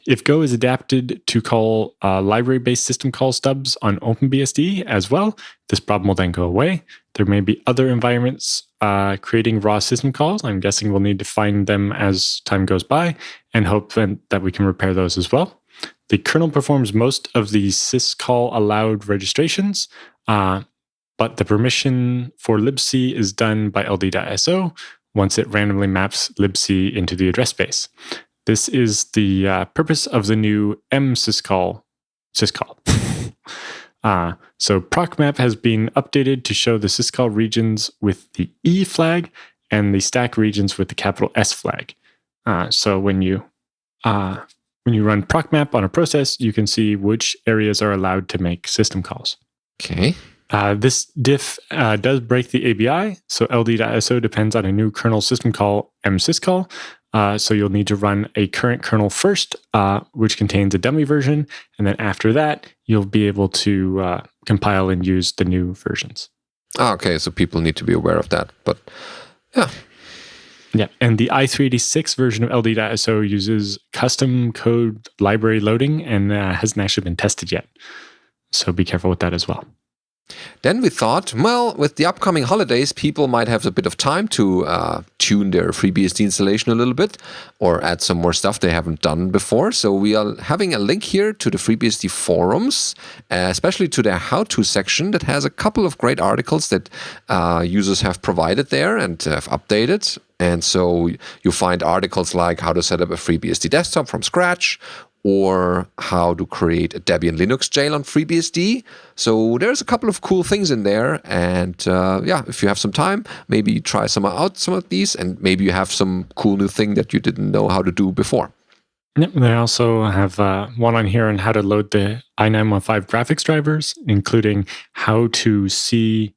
If Go is adapted to call library-based system call stubs on OpenBSD as well, this problem will then go away. There may be other environments creating raw system calls. I'm guessing we'll need to find them as time goes by and hope that we can repair those as well. The kernel performs most of the syscall allowed registrations, but the permission for libc is done by ld.so once it randomly maps libc into the address space. This is the purpose of the new msyscall. So procmap has been updated to show the syscall regions with the E flag and the stack regions with the capital S flag. So when you run procmap on a process, you can see which areas are allowed to make system calls. Okay. This diff does break the ABI, so ld.so depends on a new kernel system call, msyscall. So you'll need to run a current kernel first, which contains a dummy version, and then after that, you'll be able to compile and use the new versions. Okay, so people need to be aware of that, but yeah. Yeah, and the i386 version of ld.so uses custom code library loading and hasn't actually been tested yet. So be careful with that as well. Then we thought, well, with the upcoming holidays, people might have a bit of time to tune their FreeBSD installation a little bit or add some more stuff they haven't done before. So we are having a link here to the FreeBSD forums, especially to their how-to section that has a couple of great articles that users have provided there and have updated. And so you find articles like how to set up a FreeBSD desktop from scratch, or how to create a Debian Linux jail on FreeBSD. So there's a couple of cool things in there. And yeah, if you have some time, maybe try some of these, and maybe you have some cool new thing that you didn't know how to do before. Yep, they also have one on here on how to load the i915 graphics drivers, including how to see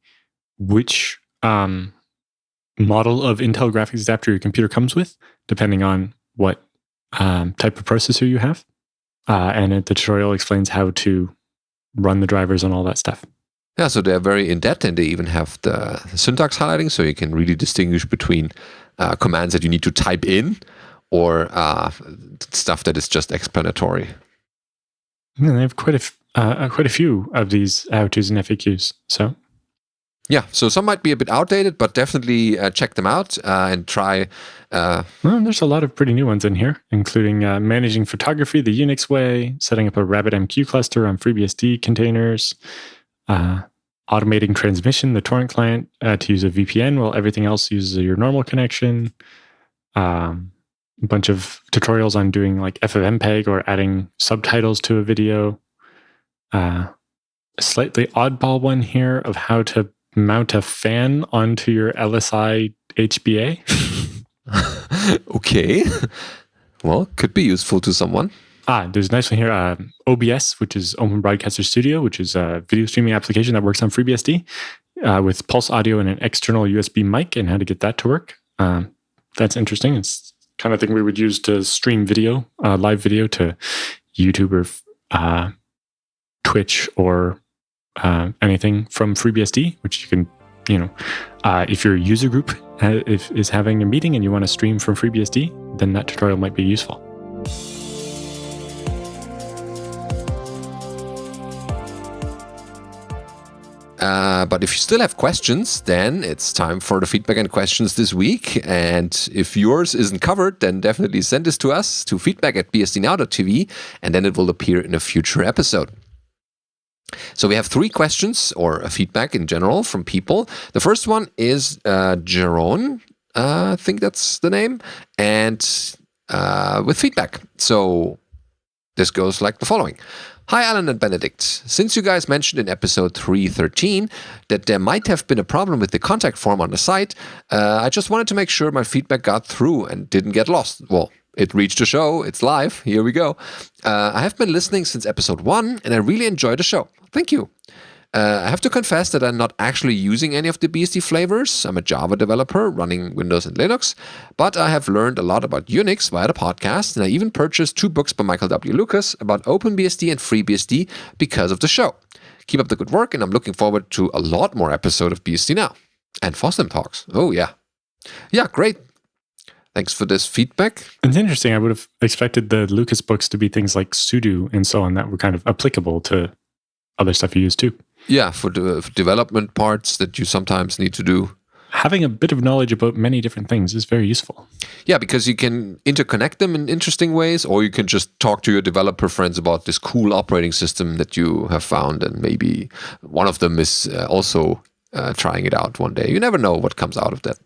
which model of Intel graphics adapter your computer comes with, depending on what type of processor you have. And the tutorial explains how to run the drivers and all that stuff. Yeah, so they're very in-depth, and they even have the syntax highlighting, so you can really distinguish between commands that you need to type in or stuff that is just explanatory. And they have quite a few of these how-tos and FAQs. So yeah, so some might be a bit outdated, but definitely check them out and try. Well, there's a lot of pretty new ones in here, including managing photography the Unix way, setting up a RabbitMQ cluster on FreeBSD containers, automating transmission, the torrent client to use a VPN while everything else uses your normal connection. A bunch of tutorials on doing like FFmpeg or adding subtitles to a video. A slightly oddball one here of how to mount a fan onto your LSI HBA. Okay. Well, could be useful to someone. There's a nice one here. OBS, which is Open Broadcaster Studio, which is a video streaming application that works on FreeBSD with pulse audio and an external USB mic, and how to get that to work. That's interesting. It's the kind of thing we would use to stream video, live video to YouTube or Twitch or anything from FreeBSD, which you can, if your user group is having a meeting and you want to stream from FreeBSD, then that tutorial might be useful. But if you still have questions, then it's time for the feedback and questions this week. And if yours isn't covered, then definitely send this to us to feedback@bsdnow.tv, and then it will appear in a future episode. So we have 3 questions or a feedback in general from people. The first one is Jerome, I think that's the name, and with feedback. So this goes like the following. Hi, Alan and Benedict. Since you guys mentioned in episode 313 that there might have been a problem with the contact form on the site, I just wanted to make sure my feedback got through and didn't get lost. Well, it reached the show. It's live. Here we go. I have been listening since episode 1, and I really enjoyed the show. Thank you. I have to confess that I'm not actually using any of the BSD flavors. I'm a Java developer running Windows and Linux, but I have learned a lot about Unix via the podcast, and I even purchased 2 books by Michael W. Lucas about OpenBSD and FreeBSD because of the show. Keep up the good work, and I'm looking forward to a lot more episodes of BSD Now. And FOSDEM talks. Oh, yeah. Yeah, great. Thanks for this feedback. It's interesting. I would have expected the Lucas books to be things like sudo and so on that were kind of applicable to other stuff you use too. Yeah, for the development parts that you sometimes need to do. Having a bit of knowledge about many different things is very useful. Yeah, because you can interconnect them in interesting ways, or you can just talk to your developer friends about this cool operating system that you have found, and maybe one of them is also trying it out one day. You never know what comes out of that.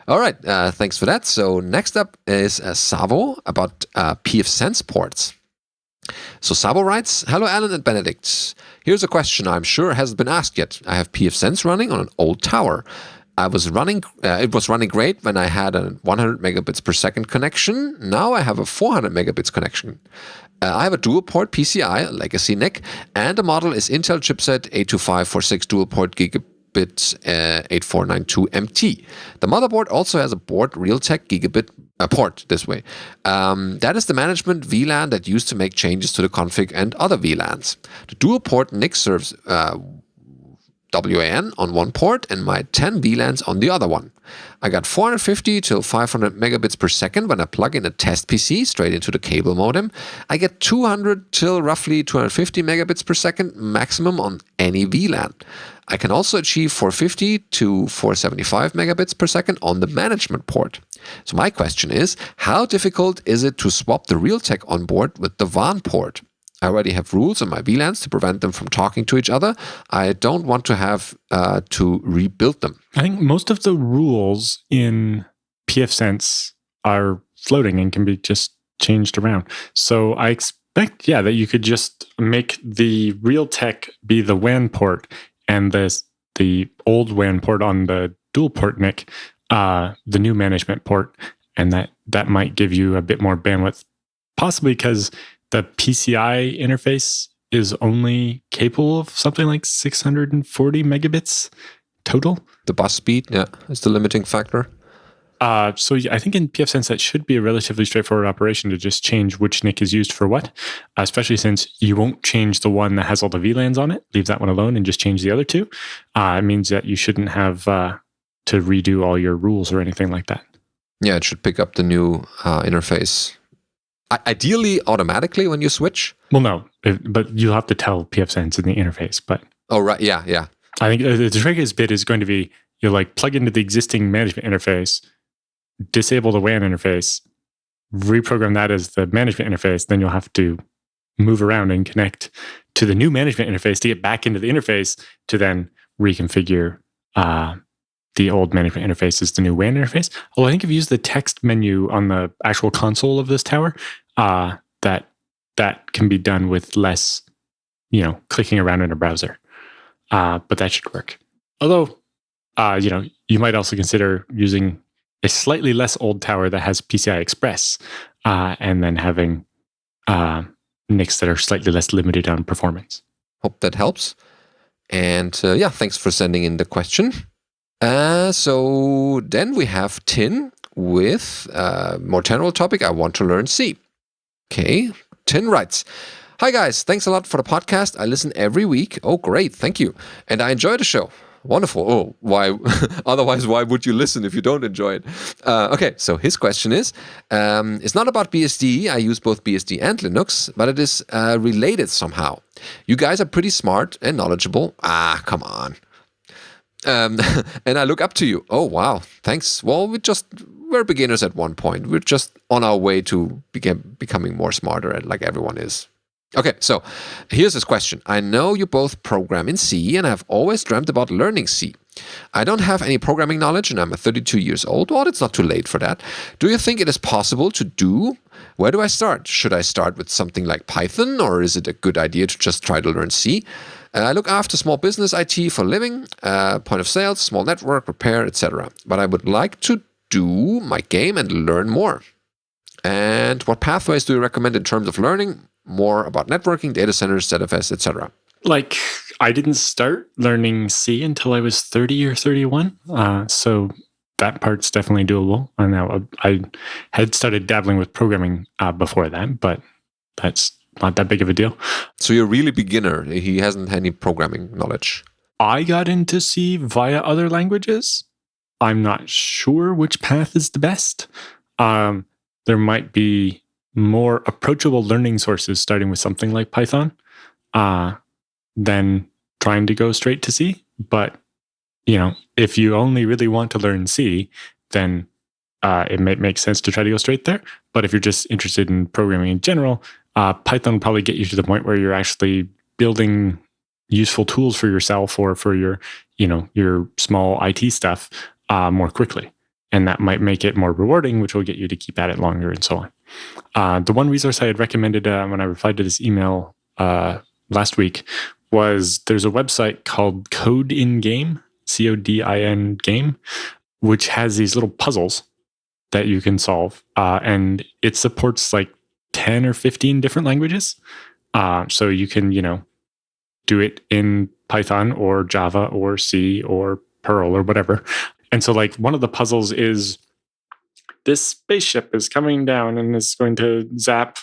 All right, thanks for that. So next up is Savo about pfSense ports. So Sabo writes, hello Alan and Benedict. Here's a question I'm sure hasn't been asked yet. I have pfSense running on an old tower. It was running great when I had a 100 megabits per second connection. Now I have a 400 megabits connection. I have a dual port PCI, legacy NIC, and the model is Intel chipset 82546 dual port gigabit 8492MT. The motherboard also has a board Realtek gigabit port this way. That is the management VLAN that used to make changes to the config and other VLANs. The dual port NIC serves WAN on one port and my 10 VLANs on the other one. I got 450 till 500 megabits per second when I plug in a test PC straight into the cable modem. I get 200 till roughly 250 megabits per second maximum on any VLAN. I can also achieve 450 to 475 megabits per second on the management port. So my question is, how difficult is it to swap the Realtek onboard with the WAN port? I already have rules on my VLANs to prevent them from talking to each other. I don't want to have to rebuild them. I think most of the rules in pfSense are floating and can be just changed around. So I expect, that you could just make the Realtek be the WAN port and the old WAN port on the dual port NIC, the new management port, and that might give you a bit more bandwidth, possibly because the PCI interface is only capable of something like 640 megabits total. The bus speed, yeah, is the limiting factor. So I think in pfSense that should be a relatively straightforward operation to just change which NIC is used for what, especially since you won't change the one that has all the VLANs on it. Leave that one alone and just change the other two. It means that you shouldn't have to redo all your rules or anything like that. Yeah, it should pick up the new interface. Ideally, automatically when you switch. Well, no, but you'll have to tell pfSense in the interface. But oh, right, yeah. I think the trickiest bit is going to be you'll like plug into the existing management interface, disable the WAN interface, reprogram that as the management interface. Then you'll have to move around and connect to the new management interface to get back into the interface to then reconfigure the old management interface as the new WAN interface. Although I think if you use the text menu on the actual console of this tower, that can be done with less, clicking around in a browser. But that should work. Although, you might also consider using a slightly less old tower that has PCI Express, and then having NICs that are slightly less limited on performance. Hope that helps. And thanks for sending in the question. So then we have Tin with a more general topic. I want to learn C. Okay, Tin writes, "Hi guys, thanks a lot for the podcast. I listen every week. Oh, great, thank you. And I enjoy the show. Wonderful. Oh, why? Otherwise, why would you listen if you don't enjoy it?" Okay, so his question is, it's not about BSD. I use both BSD and Linux, but it is related somehow. You guys are pretty smart and knowledgeable. Come on. And I look up to you. Oh, wow. Thanks. Well, we're beginners at one point. We're just on our way to becoming more smarter, like everyone is. Okay, so here's his question. I know you both program in C, and I've always dreamt about learning C. I don't have any programming knowledge, and I'm 32 years old. Well, it's not too late for that. Do you think it is possible to do? Where do I start? Should I start with something like Python, or is it a good idea to just try to learn C? I look after small business IT for a living, point of sales, small network, repair, etc. But I would like to do my game and learn more. And what pathways do you recommend in terms of learning more about networking, data centers, ZFS, etc.? Like, I didn't start learning C until I was 30 or 31. So that part's definitely doable. I know I had started dabbling with programming before that, but that's not that big of a deal. So you're really beginner. He hasn't any programming knowledge. I got into C via other languages. I'm not sure which path is the best. There might be more approachable learning sources starting with something like Python than trying to go straight to C. But, if you only really want to learn C, then it might make sense to try to go straight there. But if you're just interested in programming in general, Python will probably get you to the point where you're actually building useful tools for yourself or for your small IT stuff more quickly. And that might make it more rewarding, which will get you to keep at it longer and so on. The one resource I had recommended when I replied to this email last week was there's a website called Code in Game, CODIN Game, which has these little puzzles that you can solve. And it supports like 10 or 15 different languages. So you can, do it in Python or Java or C or Perl or whatever. And so like one of the puzzles is this spaceship is coming down and is going to zap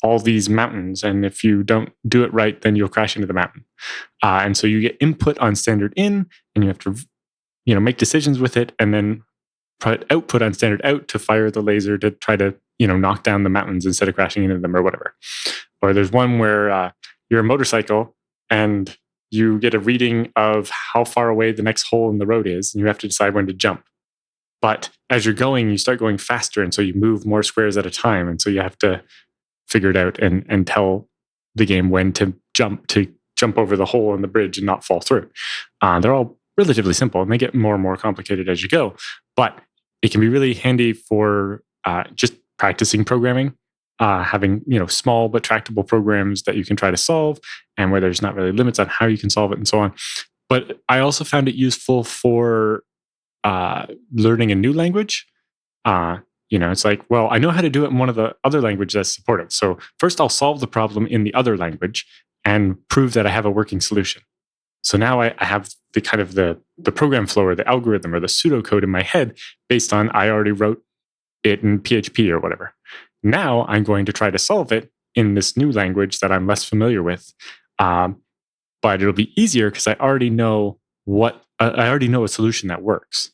all these mountains. And if you don't do it right, then you'll crash into the mountain. And so you get input on standard in, and you have to, make decisions with it, and then put output on standard out to fire the laser to try to, knock down the mountains instead of crashing into them or whatever. Or there's one where you're a motorcycle and you get a reading of how far away the next hole in the road is, and you have to decide when to jump. But as you're going, you start going faster, and so you move more squares at a time, and so you have to figure it out and tell the game when to jump over the hole in the bridge and not fall through. They're all relatively simple, and they get more and more complicated as you go. But it can be really handy for just practicing programming, having small but tractable programs that you can try to solve, and where there's not really limits on how you can solve it and so on. But I also found it useful for learning a new language. It's like, well, I know how to do it in one of the other languages that's supported. So first I'll solve the problem in the other language and prove that I have a working solution. So now I have the kind of the program flow or the algorithm or the pseudocode in my head based on I already wrote it in PHP or whatever. Now I'm going to try to solve it in this new language that I'm less familiar with. But it'll be easier because I already know a solution that works.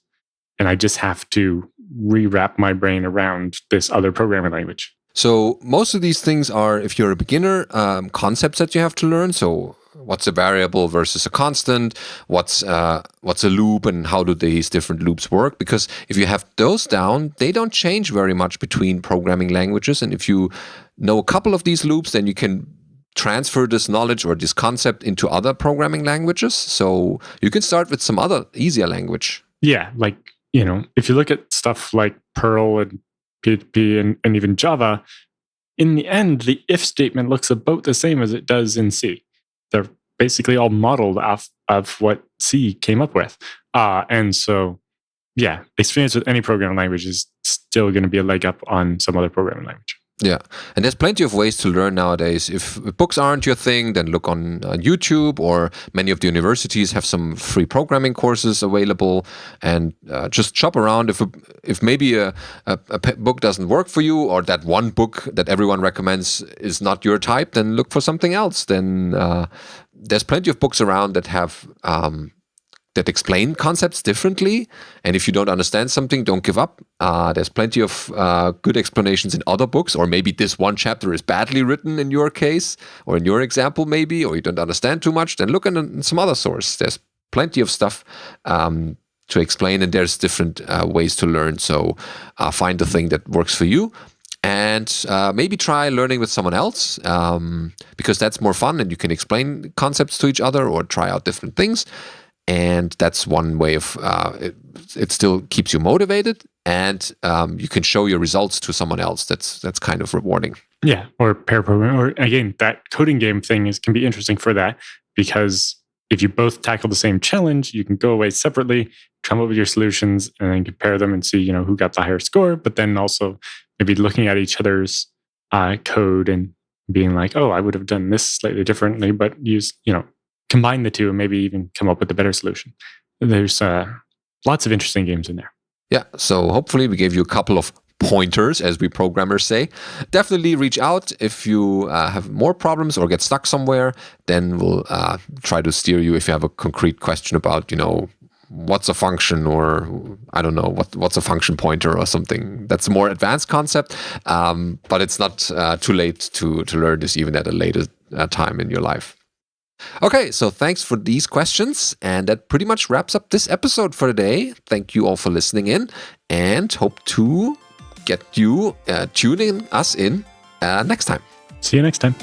And I just have to rewrap my brain around this other programming language. So most of these things are, if you're a beginner, concepts that you have to learn. So what's a variable versus a constant? What's a loop, and how do these different loops work? Because if you have those down, they don't change very much between programming languages. And if you know a couple of these loops, then you can transfer this knowledge or this concept into other programming languages. So you can start with some other easier language. Yeah, like, if you look at stuff like Perl and PHP and even Java, in the end, the if statement looks about the same as it does in C. They're basically all modeled off of what C came up with. And so, yeah, experience with any programming language is still going to be a leg up on some other programming language. Yeah, and there's plenty of ways to learn nowadays. If books aren't your thing, then look on YouTube, or many of the universities have some free programming courses available, and just shop around. If maybe a book doesn't work for you, or that one book that everyone recommends is not your type, then look for something else. Then there's plenty of books around that have that explain concepts differently. And if you don't understand something, don't give up. There's plenty of good explanations in other books, or maybe this one chapter is badly written in your case, or in your example maybe, or you don't understand too much, then look in some other source. There's plenty of stuff to explain, and there's different ways to learn. So find the thing that works for you. And maybe try learning with someone else, because that's more fun, and you can explain concepts to each other or try out different things. And that's one way of it still keeps you motivated, and you can show your results to someone else. That's kind of rewarding. Yeah, or pair programming, or again, that coding game thing can be interesting for that, because if you both tackle the same challenge, you can go away separately, come up with your solutions, and then compare them and see who got the higher score. But then also maybe looking at each other's code and being like, oh, I would have done this slightly differently, but use combine the two and maybe even come up with a better solution. There's lots of interesting games in there. Yeah, so hopefully we gave you a couple of pointers, as we programmers say. Definitely reach out if you have more problems or get stuck somewhere. Then we'll try to steer you if you have a concrete question about, what's a function, or I don't know, what's a function pointer or something. That's a more advanced concept, but it's not too late to learn this even at a later time in your life. Okay, so thanks for these questions, and that pretty much wraps up this episode for today. Thank you all for listening in, and hope to get you tuning us in next time. See you next time.